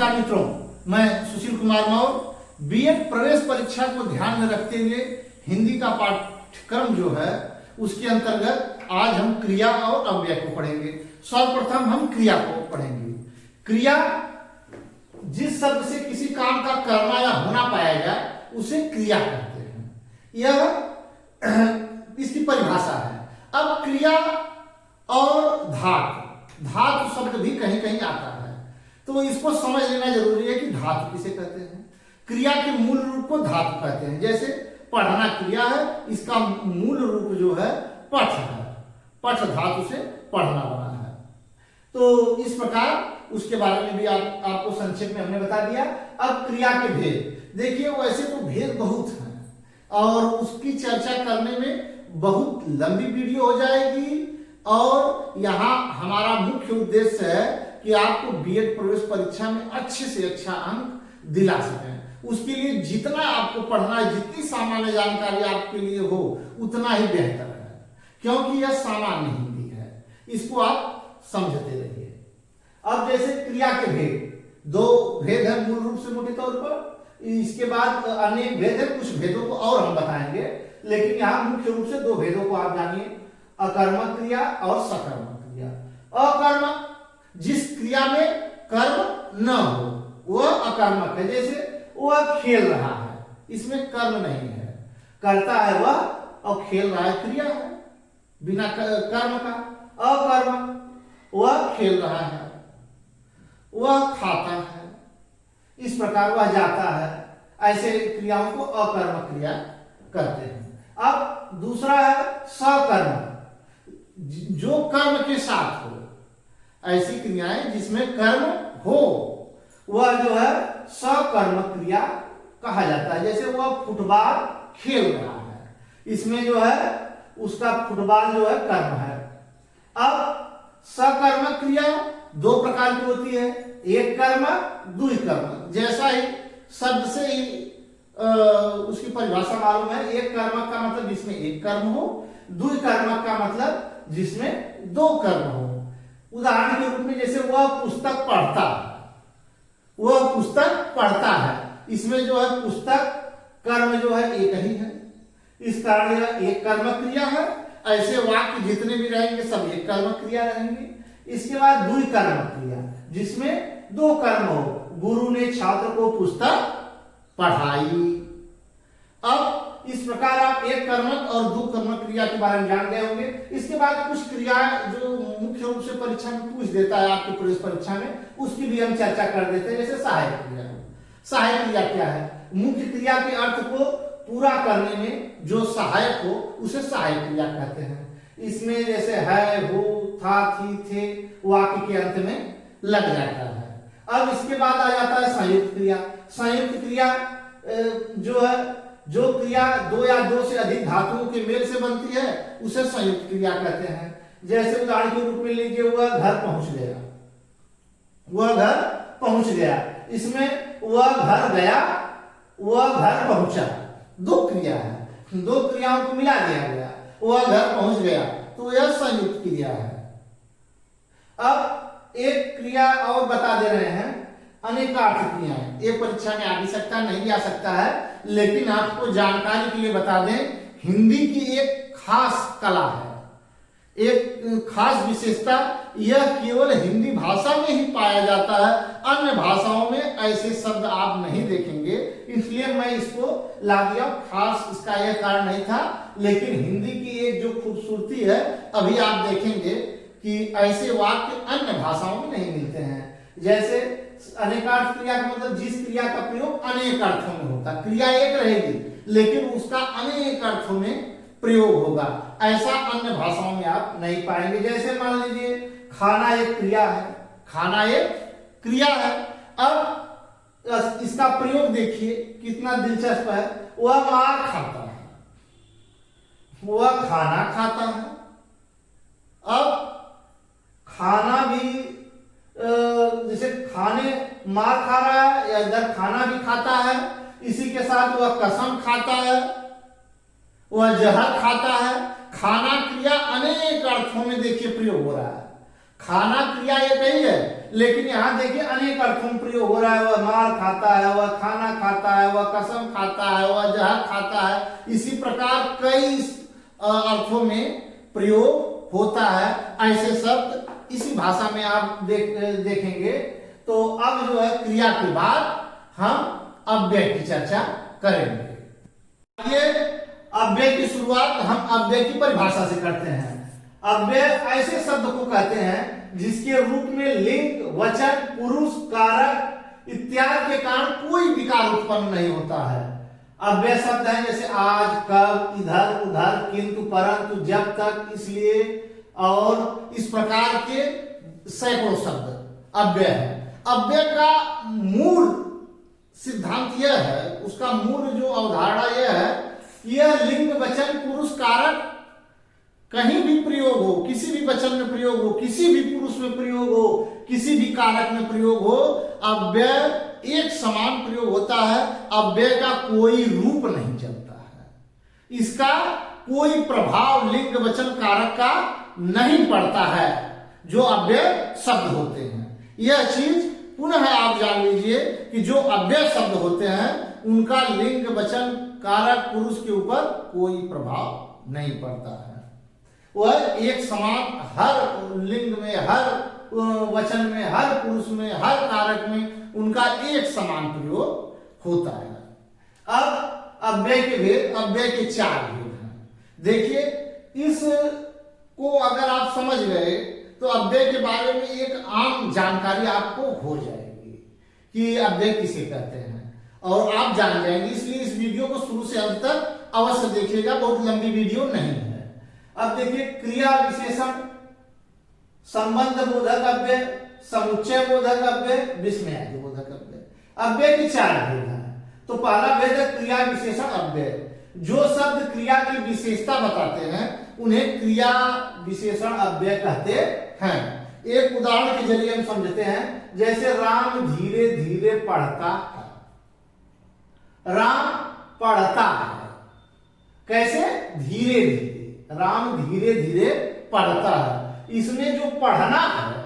नमस्कार मित्रों, मैं सुशील कुमार मौर्य बीएड प्रवेश परीक्षा को ध्यान में रखते हुए हिंदी का पाठ्यक्रम जो है उसके अंतर्गत आज हम क्रिया और अव्यय को पढ़ेंगे। सर्वप्रथम हम क्रिया को पढ़ेंगे। क्रिया जिस शब्द से किसी काम का करना या होना पाया जाए उसे क्रिया कहते हैं। यह इसकी परिभाषा है। अब क्रिया और धातु शब्द भी कहीं कहीं आता है, तो इसको समझ लेना जरूरी है कि धातु किसे कहते हैं। क्रिया के मूल रूप को धातु कहते हैं। जैसे पढ़ना क्रिया है, इसका मूल रूप जो है पठ है। पठ धातु से पढ़ना बना है। तो इस प्रकार उसके बारे में भी आपको संक्षेप में हमने बता दिया। अब क्रिया के भेद देखिए, वैसे तो भेद बहुत हैं और उसकी चर्चा करने में बहुत लंबी वीडियो हो जाएगी, और यहाँ हमारा मुख्य उद्देश्य है कि आपको बीएड प्रवेश परीक्षा में अच्छे से अच्छा अंक दिला सकें। उसके लिए जितना आपको पढ़ना है, जितनी सामान्य जानकारी आपके लिए हो उतना ही बेहतर है, क्योंकि यह सामान्य हिंदी है। इसको आप समझते रहिए। अब जैसे क्रिया के भेद, दो भेद है मूल रूप से मोटे तौर पर। इसके बाद अन्य भेद है, कुछ भेदों को और हम बताएंगे, लेकिन यहाँ मुख्य रूप से दो भेदों को आप जानिए, अकर्मक क्रिया और सकर्मक क्रिया। अकर्मक जिस क्रिया में कर्म न हो वह अकर्मक है। जैसे वह खेल रहा है, इसमें कर्म नहीं है, करता है वह और खेल रहा है, क्रिया है बिना कर्म का। अकर्मक वह खेल रहा है, वह खाता है, इस प्रकार वह जाता है। ऐसे क्रियाओं को अकर्मक क्रिया कहते हैं। अब दूसरा है सकर्मक, जो कर्म के साथ हो। ऐसी क्रियाएं जिसमें कर्म हो वह जो है सकर्मक क्रिया कहा जाता है। जैसे वह फुटबॉल खेल रहा है, इसमें जो है उसका फुटबॉल जो है कर्म है। अब सकर्मक क्रिया दो प्रकार की होती है, एक कर्मक दुई कर्मक। जैसा ही शब्द से ही उसकी परिभाषा मालूम है। एक कर्मक का मतलब जिसमें एक कर्म हो, दुई कर्मक का मतलब जिसमें दो कर्म हो। उदाहरण के रूप में जैसे वह पुस्तक पढ़ता है, वह पुस्तक पढ़ता है, इसमें जो है पुस्तक कर्म जो है एक ही है, इस कारण यह एक कर्मक क्रिया है। ऐसे वाक्य जितने भी रहेंगे सब एक कर्मक क्रिया रहेंगे। इसके बाद दुई कर्मक क्रिया जिसमें दो कर्म हो, गुरु ने छात्र को पुस्तक पढ़ाई। अब इस प्रकार आप एक कर्मक और दो कर्मक क्रिया के बारे में जान गए होंगे। इसके बाद कुछ क्रियाएं जो मुख्य रूप से परीक्षा में पूछ देता है आपकी प्रवेश परीक्षा में, उसकी भी हम चर्चा कर देते हैं। जैसे सहायक क्रिया। सहायक क्रिया क्या है? मुख्य क्रिया के अर्थ को पूरा करने में जो सहायक हो उसे सहायक क्रिया कहते हैं। इसमें जैसे है, हो, था, थी, थे वाक्य के अंत में लग जाता है। अब इसके बाद आ जाता है संयुक्त क्रिया। संयुक्त क्रिया जो है, जो क्रिया दो या दो से अधिक धातुओं के मेल से बनती है उसे संयुक्त क्रिया कहते हैं। जैसे उदाहरण के रूप में लीजिए, वह घर पहुंच गया, वह घर पहुंच गया। इसमें वह घर गया, वह घर पहुंचा, दो क्रिया है, दो क्रियाओं को मिला दिया गया, वह घर पहुंच गया, तो यह संयुक्त क्रिया है। अब एक क्रिया और बता दे रहे हैं, अनेकार्थ क्रियाएं। ये परीक्षा में आ भी सकता नहीं भी आ सकता है, लेकिन आपको जानकारी के लिए बता दें, हिंदी की एक खास कला है, एक खास विशेषता। यह केवल हिंदी भाषा में ही पाया जाता है, अन्य भाषाओं में ऐसे शब्द आप नहीं देखेंगे, इसलिए मैं इसको ला दिया। खास इसका यह कारण नहीं था, लेकिन हिंदी की एक जो खूबसूरती है, अभी आप देखेंगे कि ऐसे वाक्य अन्य भाषाओं में नहीं मिलते हैं। जैसे अनेकार्थ क्रिया का मतलब जिस क्रिया का प्रयोग अनेक अर्थों में होता, क्रिया एक रहेगी लेकिन उसका अनेक अर्थों में प्रयोग होगा, ऐसा अन्य भाषाओं में आप नहीं पाएंगे। जैसे मान लीजिए, खाना एक क्रिया है, खाना एक क्रिया है। अब इसका प्रयोग देखिए कितना दिलचस्प है। वह मार खाता है, वह खाना खाता है। अब खाना भी जैसे खाने मार खा रहा है या इधर खाना भी खाता है, इसी के साथ वह कसम खाता है, वह जहर खाता है। खाना क्रिया अनेक अर्थों में देखिए प्रयोग हो रहा है। खाना क्रिया एक ही है, लेकिन यहाँ देखिए अनेक अर्थों में प्रयोग हो रहा है। वह मार खाता है, वह खाना खाता है, वह कसम खाता है, वह जहर खाता है। इसी प्रकार कई अर्थों में प्रयोग होता है। ऐसे शब्द इसी भाषा में आप देखेंगे। तो अब जो है क्रिया के बाद हम अव्यय की चर्चा करेंगे। ये अव्यय की शुरुआत हम अव्यय की परिभाषा से करते हैं। अव्यय ऐसे शब्द को कहते हैं जिसके रूप में लिंग, वचन, पुरुष, कारक इत्यादि के कारण कोई विकार उत्पन्न नहीं होता है। अव्यय शब्द हैं जैसे आज, कब, इधर, उधर, किंतु, परंतु, जब तक, इसलिए और इस प्रकार के सैकड़ों शब्द अव्यय है। अव्यय का मूल सिद्धांत यह है, उसका मूल जो अवधारणा यह है, यह लिंग, वचन, पुरुष, कारक कहीं भी प्रयोग हो, किसी भी वचन में प्रयोग हो, किसी भी पुरुष में प्रयोग हो, किसी भी कारक में प्रयोग हो, अव्यय एक समान प्रयोग होता है। अव्यय का कोई रूप नहीं चलता है, इसका कोई प्रभाव लिंग, वचन, कारक का नहीं पड़ता है जो अव्यय शब्द होते हैं। यह चीज पुनः आप जान लीजिए कि जो अव्यय शब्द होते हैं उनका लिंग, वचन, कारक, पुरुष के ऊपर कोई प्रभाव नहीं पड़ता है। वह एक समान हर लिंग में, हर वचन में, हर पुरुष में, हर कारक में उनका एक समान प्रयोग होता है। अब अव्यय के भेद, अव्यय के चार भेद हैं। देखिए, इस को अगर आप समझ गए तो अव्यय के बारे में एक आम जानकारी आपको हो जाएगी कि अव्यय किसे कहते हैं, और आप जान जाएंगे। इसलिए इस वीडियो को शुरू से अंत तक अवश्य देखिएगा, बहुत लंबी वीडियो नहीं है। अब देखिए, क्रिया विशेषण, संबंध बोधक अव्यय, समुच्चय बोधक अव्यय, विस्मयादि बोधक अव्यय। अव्यय के चार भेद हैं। तो पहला भेद है क्रिया विशेषण अव्यय। जो शब्द क्रिया की विशेषता बताते हैं उन्हें क्रिया विशेषण अव्यय कहते हैं। एक उदाहरण के जरिए हम समझते हैं, जैसे राम धीरे धीरे पढ़ता है। राम पढ़ता है, कैसे? धीरे धीरे। राम धीरे धीरे पढ़ता है। इसमें जो पढ़ना है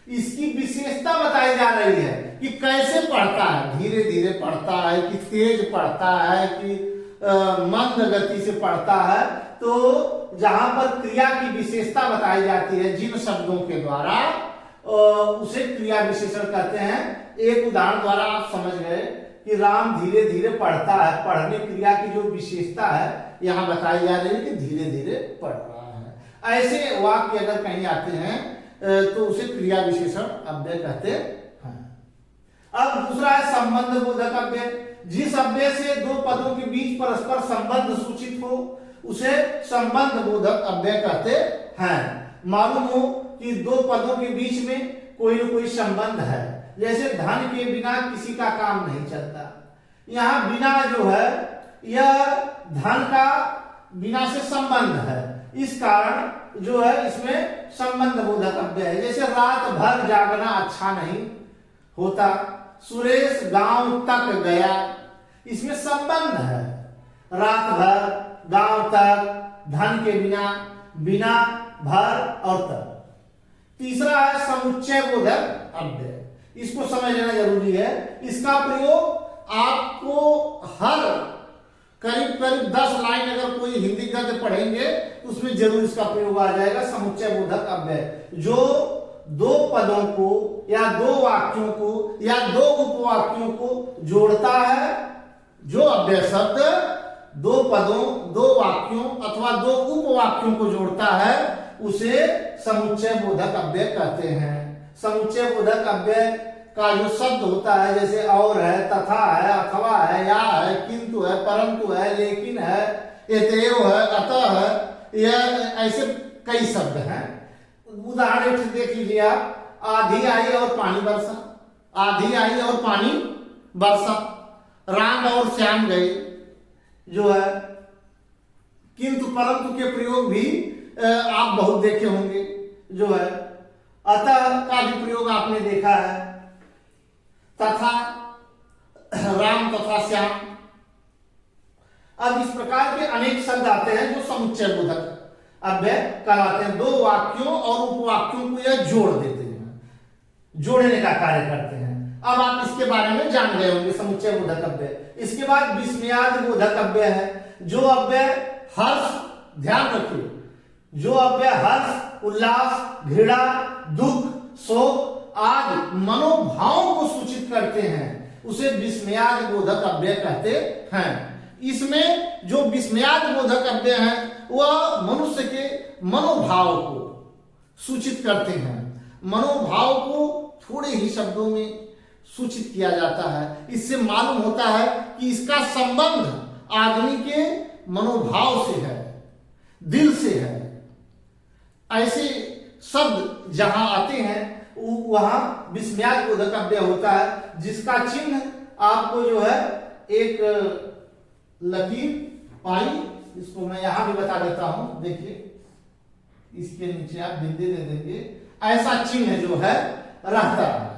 इसकी विशेषता बताई जा रही है कि कैसे पढ़ता है, धीरे धीरे पढ़ता है कि तेज पढ़ता है कि मंद गति से पढ़ता है। तो जहां पर क्रिया की विशेषता बताई जाती है जिन शब्दों के द्वारा, उसे क्रिया विशेषण कहते हैं। एक उदाहरण द्वारा आप समझ गए कि राम धीरे धीरे पढ़ता है। पढ़ने क्रिया की जो विशेषता है यहां बताई जा रही है कि धीरे धीरे पढ़ रहा है। ऐसे वाक्य अगर कहीं आते हैं तो उसे क्रिया विशेषण अव्यय कहते हैं। अब दूसरा है संबंध बोधक अव्यय। जिस अव्यय से दो पदों के बीच परस्पर संबंध सूचित हो उसे संबंध बोधक अव्यय कहते हैं। मालूम हो कि दो पदों के बीच में कोई न कोई संबंध है, जैसे धन के बिना किसी का काम नहीं चलता। यहाँ बिना जो है यह धन का बिना से संबंध है, इस कारण जो है इसमें संबंध बोधक अव्यय है। जैसे रात भर जागना अच्छा नहीं होता, सुरेश गांव तक गया, इसमें संबंध है। रात भर, गांव तक, धन के बिना, बिना, भर और तक। तीसरा है समुच्चय बोधक अव्यय। इसको समझ लेना जरूरी है। इसका प्रयोग आपको हर करीब करीब 10 लाइन अगर कोई हिंदी गद्य पढ़ेंगे उसमें जरूर इसका प्रयोग आ जाएगा, समुच्चय बोधक अव्यय। जो दो पदों को या दो वाक्यों को या दो उपवाक्यों को जोड़ता है, जो अव्यय शब्द दो पदों, दो वाक्यों अथवा दो उपवाक्यों को जोड़ता है उसे समुच्चय बोधक अव्यय कहते हैं। समुच्चय बोधक अव्यय का जो शब्द होता है, जैसे और है, तथा है, अथवा है, या है, किंतु है, परंतु है, लेकिन है, एतएव है, अतः है, यह ऐसे कई शब्द हैं। उदाहरण देख लीजिए आप, आधी आई और पानी बरसा, आधी आई और पानी बरसा। राम और श्याम गए जो है, किंतु परंतु के प्रयोग भी आप बहुत देखे होंगे जो है। अतः का भी प्रयोग आपने देखा है, तथा, राम तथा श्याम। अब इस प्रकार के अनेक शब्द आते हैं जो समुच्चय बोधक अव्यय कहलाते हैं। दो वाक्यों और उपवाक्यों को यह जोड़ देते हैं, जोड़ने का कार्य करते हैं। अब आप इसके बारे में जान गए होंगे, समुच्चय बोधक अव्यय। इसके बाद विस्मयादि बोधक अव्यय है, जो अव्यय हर्ष, ध्यान रखिए, जो अव्यय हर्ष, उल्लास, घृणा, दुख, शोक आदि मनोभावों को सूचित करते हैं, उसे विस्मयादि बोधक अव्यय कहते हैं। इसमें जो विस्मयादि बोधक अव्यय हैं वह मनुष्य के मनोभाव को सूचित करते हैं। मनोभाव को थोड़े ही शब्दों में सूचित किया जाता है। इससे मालूम होता है कि इसका संबंध आदमी के मनोभाव से है, दिल से है। ऐसे शब्द जहां आते हैं वहां विस्मयादि बोधक अव्यय होता है, जिसका चिन्ह आपको जो है एक लकीर पाई, इसको मैं यहां भी बता देता हूं, देखिए इसके नीचे आप बिंदु दे देंगे, ऐसा चिन्ह जो है रहता है।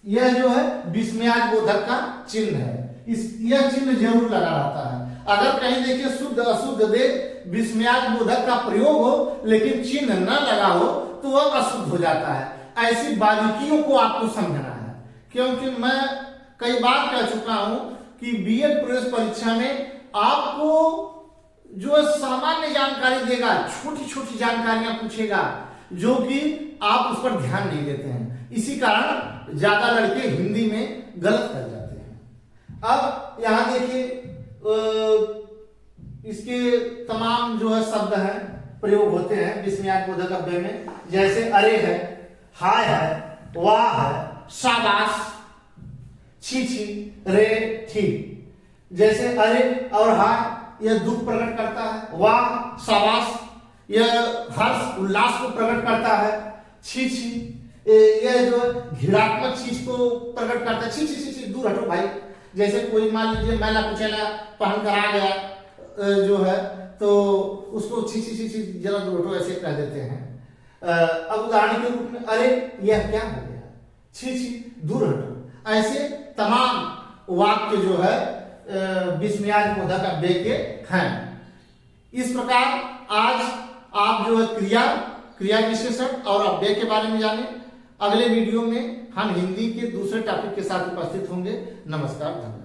यह जो है विस्मयादि बोधक का चिन्ह है। यह चिन्ह जरूर लगा रहता है। अगर कहीं देखिए शुद्ध अशुद्ध दे विस्मयादि बोधक का प्रयोग हो लेकिन चिन्ह न लगा हो तो वह अशुद्ध हो जाता है। ऐसी बारीकियों को आपको समझना है, क्योंकि मैं कई बार कह चुका हूं कि बीएड प्रवेश परीक्षा में आपको जो सामान्य जानकारी देगा, छोटी छोटी जानकारियां पूछेगा, जो कि आप उस पर ध्यान नहीं देते हैं। इसी कारण ज्यादा लड़के हिंदी में गलत कर जाते हैं। अब यहां देखिए इसके तमाम जो है शब्द हैं प्रयोग होते हैं विस्मयादि बोधक अव्यय में, जैसे अरे है, हाय है, वाह है, शाबाश, छी छी, रे, ठीक। जैसे अरे और हाय यह दुख प्रकट करता है, वाह शाबाश यह हर्ष उल्लास को प्रकट करता है, छी छी यह जो घृणात्मक चीज को प्रकट करता है, छी छी छी छी दूर हटो भाई। जैसे कोई मान लीजिए मैला कुचैला पहन कर आ गया जो है तो उसको छी छी छी छी जरा दूर हटो ऐसे कह देते हैं। अब उदाहरण के रूप में अरे यह क्या हो गया, छी छी दूर हटो। ऐसे तमाम वाक्य जो है विस्मयादि बोधक अव्यय के हैं। इस प्रकार आज आप जो है क्रिया विशेषण और अव्यय के बारे में जाने। अगले वीडियो में हम हिंदी के दूसरे टॉपिक के साथ उपस्थित होंगे। नमस्कार, धन्यवाद।